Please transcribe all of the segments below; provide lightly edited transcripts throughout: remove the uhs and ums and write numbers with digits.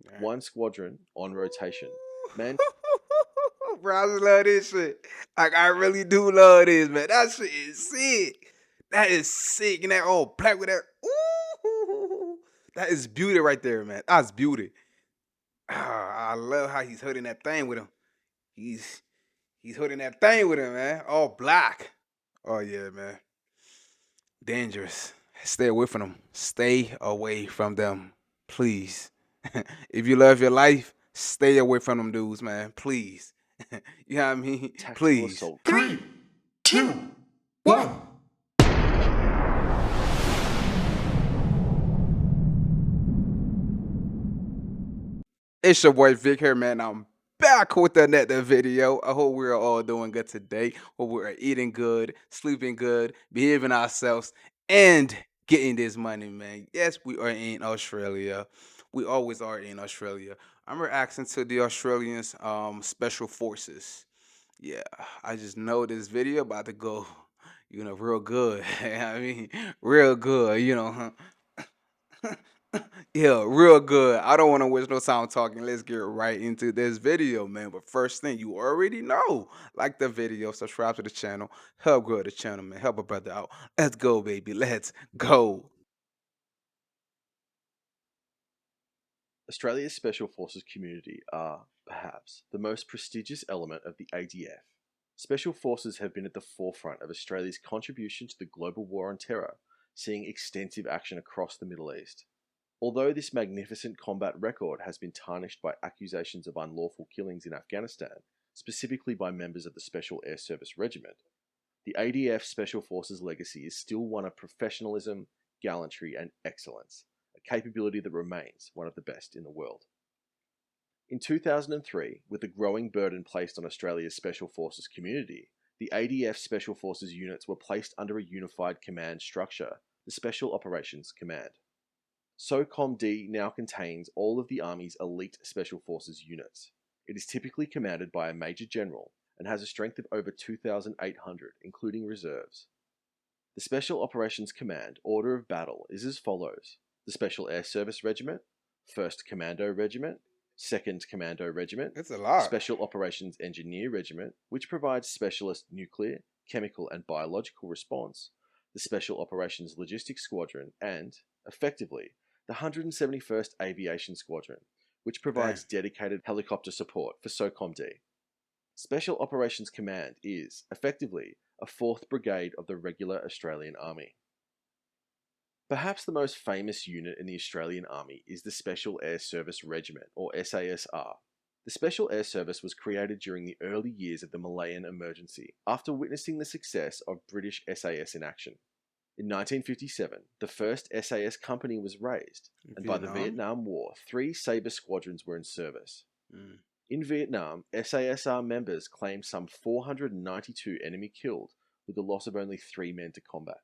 Alright. One squadron on rotation. Man, Bro, I just love this shit. Like, I really do love this, man. That shit is sick. That is sick. And that all black with that. Ooh, that is beauty right there, man. That's beauty. Ah, I love how he's holding that thing with him. He's he's holding that thing with him, man. All black. Oh yeah, man. Dangerous. Stay away from them. Stay away from them, please. If you love your life, stay away from them dudes, man. Please. You know what I mean? tactical Please. assault. 3, 2, 1. It's your boy Vic here, man. I'm back with another video. I hope we're all doing good today. Hope we're eating good, sleeping good, behaving ourselves, and getting this money, man. Yes, we are in Australia. We always are in Australia. I'm reacting to the Australians special forces. Yeah, I just know this video about to go, real good. I mean, real good, Yeah, real good. I don't want to waste no time talking. Let's get right into this video, man. But first thing, you already know, like the video, subscribe to the channel, help grow the channel, man. Help a brother out. Let's go, baby. Let's go. Australia's Special Forces community are, perhaps, the most prestigious element of the ADF. Special Forces have been at the forefront of Australia's contribution to the global war on terror, seeing extensive action across the Middle East. Although this magnificent combat record has been tarnished by accusations of unlawful killings in Afghanistan, specifically by members of the Special Air Service Regiment, the ADF Special Forces legacy is still one of professionalism, gallantry, and excellence, a capability that remains one of the best in the world. In 2003, with the growing burden placed on Australia's Special Forces community, the ADF Special Forces units were placed under a unified command structure, the Special Operations Command. SOCOMD now contains all of the Army's elite Special Forces units. It is typically commanded by a Major General and has a strength of over 2,800, including reserves. The Special Operations Command order of battle is as follows: the Special Air Service Regiment, 1st Commando Regiment, 2nd Commando Regiment, It's a lot. Special Operations Engineer Regiment, which provides specialist nuclear, chemical, and biological response, the Special Operations Logistics Squadron, and, effectively, the 171st Aviation Squadron, which provides Damn. dedicated helicopter support for SOCOMD. Special Operations Command is, effectively, a 4th Brigade of the regular Australian Army. Perhaps the most famous unit in the Australian Army is the Special Air Service Regiment, or SASR. The Special Air Service was created during the early years of the Malayan Emergency, after witnessing the success of British SAS in action. In 1957, the first SAS company was raised, and by the Vietnam. Vietnam War, 3 Sabre squadrons were in service. Mm. In Vietnam, SASR members claimed some 492 enemy killed, with the loss of only 3 men to combat.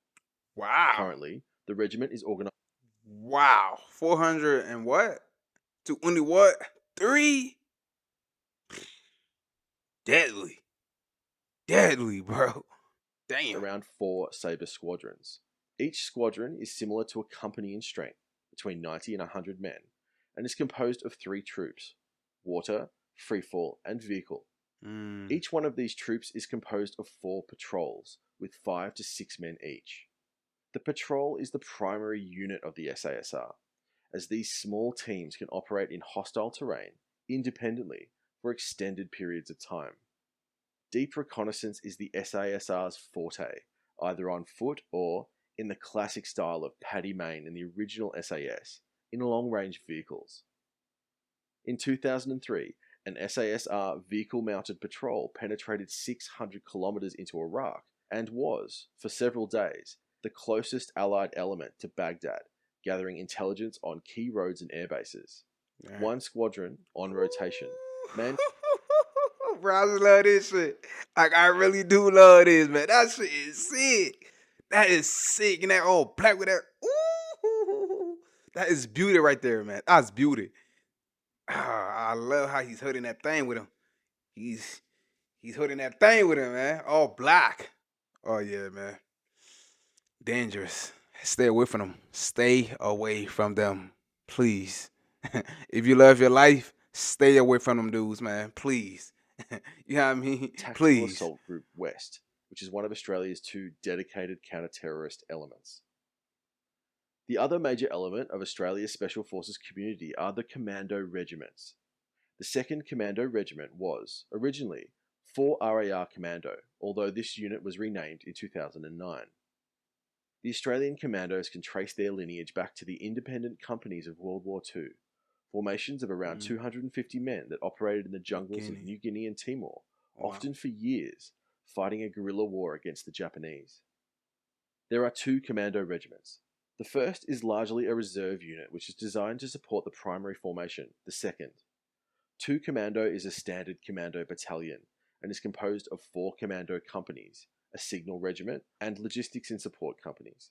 Wow. Currently, the regiment is organized. Wow. 400 and what? To only what? 3? Deadly. Deadly, bro. Damn. Around 4 Sabre squadrons. Each squadron is similar to a company in strength, between 90 and 100 men, and is composed of 3 troops: water, freefall, and vehicle. Mm. Each one of these troops is composed of 4 patrols, with 5 to 6 men each. The patrol is the primary unit of the SASR, as these small teams can operate in hostile terrain independently for extended periods of time. Deep reconnaissance is the SASR's forte, either on foot or, in the classic style of Paddy Mayne in the original SAS, in long-range vehicles. In 2003, an SASR vehicle-mounted patrol penetrated 600 kilometers into Iraq and was, for several days, the closest Allied element to Baghdad, gathering intelligence on key roads and airbases. Damn. One squadron, on rotation, manned. Bro, I just love this shit. Like, I really do love this, man. That shit is sick. That is sick. And that all black with that. Ooh, that is beauty right there, man. That's beauty. Ah, I love how he's holding that thing with him. He's he's holding that thing with him, man. All black. Oh yeah, man. Dangerous. Stay away from them. Stay away from them, please. If you love your life, stay away from them dudes, man. Please. You know what I mean? Tactical Please. Assault Group West, which is one of Australia's two dedicated counter-terrorist elements. The other major element of Australia's Special Forces community are the Commando regiments. The 2nd Commando Regiment was, originally, 4 RAR Commando, although this unit was renamed in 2009. The Australian Commandos can trace their lineage back to the independent companies of World War II, formations of around 250 men that operated in the jungles of New Guinea and Timor, Wow. often for years, fighting a guerrilla war against the Japanese. There are 2 Commando regiments. The first is largely a reserve unit which is designed to support the primary formation, the second. 2 Commando is a standard commando battalion and is composed of 4 commando companies, a signal regiment, and logistics and support companies.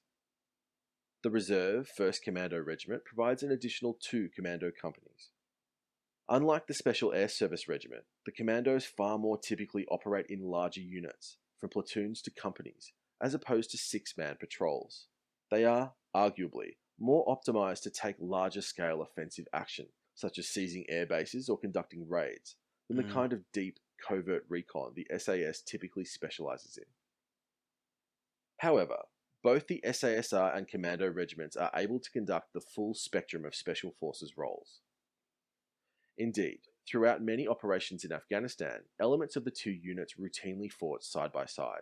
The reserve 1st Commando Regiment provides an additional 2 commando companies. Unlike the Special Air Service Regiment, the commandos far more typically operate in larger units, from platoons to companies, as opposed to 6-man patrols. They are, arguably, more optimized to take larger scale offensive action, such as seizing air bases or conducting raids, than the kind of deep, covert recon the SAS typically specializes in. However, both the SASR and Commando regiments are able to conduct the full spectrum of Special Forces roles. Indeed, throughout many operations in Afghanistan, elements of the 2 units routinely fought side by side.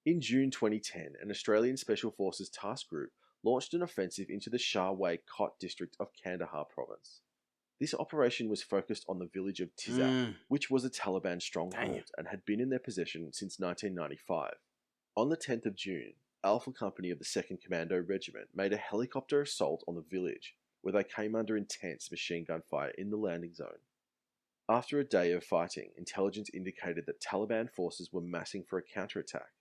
In June 2010, an Australian Special Forces task group launched an offensive into the Shah-Wai-Kot district of Kandahar province. This operation was focused on the village of Tizak, which was a Taliban stronghold and had been in their possession since 1995. On the 10th of June, Alpha Company of the 2nd Commando Regiment made a helicopter assault on the village, where they came under intense machine gun fire in the landing zone. After a day of fighting, intelligence indicated that Taliban forces were massing for a counterattack,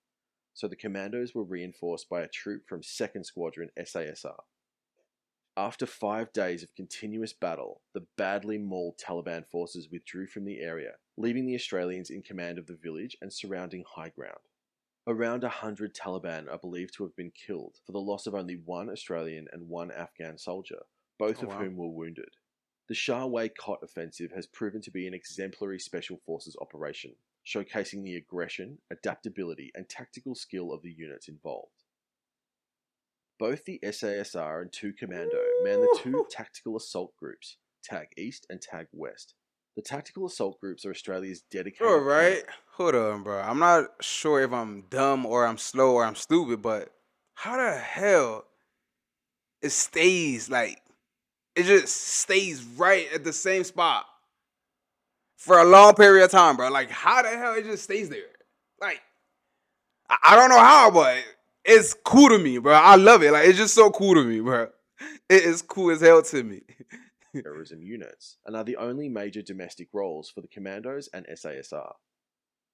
so the commandos were reinforced by a troop from 2nd Squadron SASR. After 5 days of continuous battle, the badly mauled Taliban forces withdrew from the area, leaving the Australians in command of the village and surrounding high ground. Around 100 Taliban are believed to have been killed for the loss of only 1 Australian and 1 Afghan soldier, both of whom were wounded. The Shah-Wai-Kot offensive has proven to be an exemplary Special Forces operation, showcasing the aggression, adaptability, and tactical skill of the units involved. Both the SASR and 2 Commando man the 2 tactical assault groups, TAG East and TAG West. The tactical assault groups are Australia's dedicated Bro, right? Hold on, bro. I'm not sure if I'm dumb or I'm slow or I'm stupid, but how the hell it stays like it just stays right at the same spot for a long period of time, bro? Like how the hell it just stays there? Like I don't know how, but it's cool to me, bro. I love it. Like it's just so cool to me, bro. It is cool as hell to me. terrorism units, and are the only major domestic roles for the Commandos and SASR.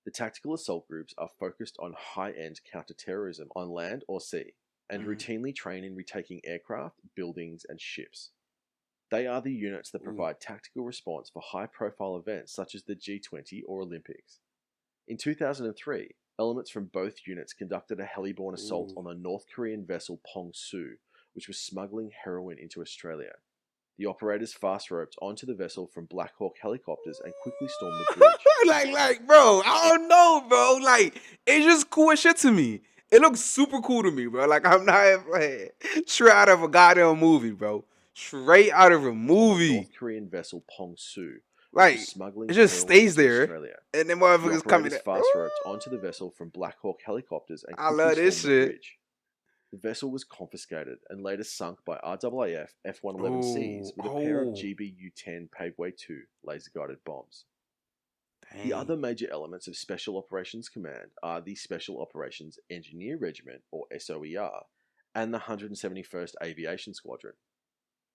The tactical assault groups are focused on high-end counter-terrorism on land or sea, and routinely train in retaking aircraft, buildings, and ships. They are the units that provide tactical response for high-profile events such as the G20 or Olympics. In 2003, elements from both units conducted a heliborne assault on the North Korean vessel Pongsu, which was smuggling heroin into Australia. The operators fast-roped onto the vessel from Black Hawk helicopters and quickly stormed the bridge. bro, I don't know, bro. Like, it's just cool as shit to me. It looks super cool to me, bro. Like, I'm not playing. Straight out of a goddamn movie, bro. Straight out of a movie. North Korean vessel Pongsu, which was Like, smuggling it just heroin stays into there, Australia. and then The motherfuckers coming. operators fast-roped onto the vessel from Black Hawk helicopters and I quickly love this stormed the shit. bridge. The vessel was confiscated and later sunk by RAAF F-111Cs with a pair of GBU-10 Paveway 2 laser-guided bombs. The other major elements of Special Operations Command are the Special Operations Engineer Regiment, or SOER, and the 171st Aviation Squadron.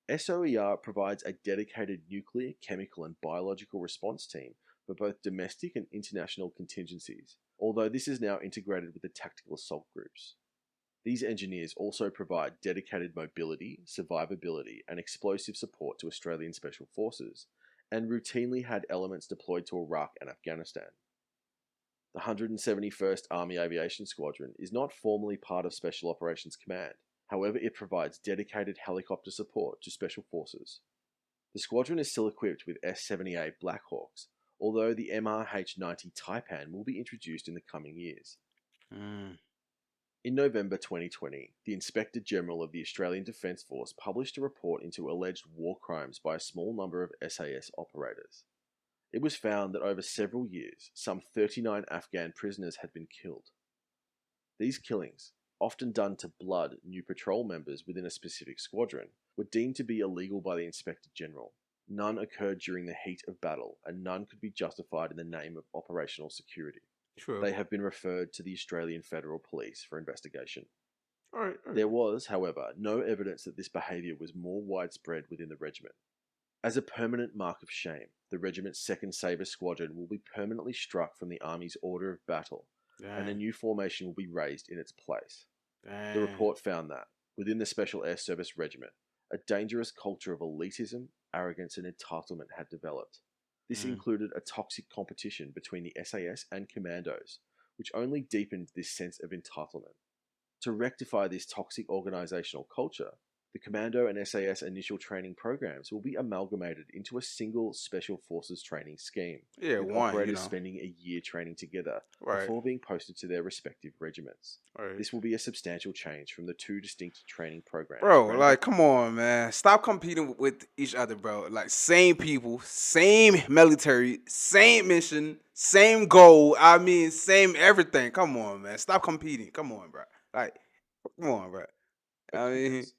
SOER provides a dedicated nuclear, chemical, and biological response team for both domestic and international contingencies, although this is now integrated with the tactical assault groups. These engineers also provide dedicated mobility, survivability, and explosive support to Australian Special Forces, and routinely had elements deployed to Iraq and Afghanistan. The 171st Army Aviation Squadron is not formally part of Special Operations Command. However, it provides dedicated helicopter support to special forces. The squadron is still equipped with S-78 Blackhawks, although the MRH-90 Taipan will be introduced in the coming years. Mm. In November 2020, the Inspector General of the Australian Defence Force published a report into alleged war crimes by a small number of SAS operators. It was found that over several years, some 39 Afghan prisoners had been killed. These killings, often done to blood new patrol members within a specific squadron, were deemed to be illegal by the Inspector General. None occurred during the heat of battle, and none could be justified in the name of operational security. True. They have been referred to the Australian Federal Police for investigation. All right. There was, however, no evidence that this behaviour was more widespread within the regiment. As a permanent mark of shame, the regiment's 2nd Sabre Squadron will be permanently struck from the Army's order of battle, and a Dang. new formation will be raised in its place. The Dang. report found that, within the Special Air Service Regiment, a dangerous culture of elitism, arrogance, and entitlement had developed. This Mm. included a toxic competition between the SAS and Commandos, which only deepened this sense of entitlement. To rectify this toxic organisational culture, the Commando and SAS initial training programs will be amalgamated into a single Special Forces training scheme, Yeah, with one, operators spending a year training together Right. before being posted to their respective regiments. Right. This will be a substantial change from the two distinct training programs. Bro, ran like, before. come on, man. Stop competing with each other, bro. Like, same people, same military, same mission, same goal. I mean, same everything. Come on, man. Stop competing. Come on, bro. Like, come on, bro. I mean, Yes.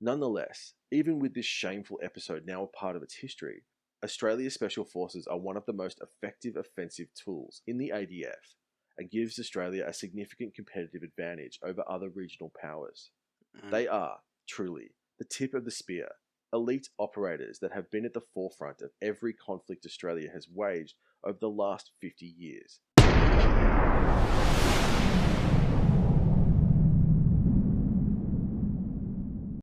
Nonetheless, even with this shameful episode now a part of its history, Australia's Special Forces are one of the most effective offensive tools in the ADF and gives Australia a significant competitive advantage over other regional powers. mm, They are, truly, the tip of the spear, elite operators that have been at the forefront of every conflict Australia has waged over the last 50 years.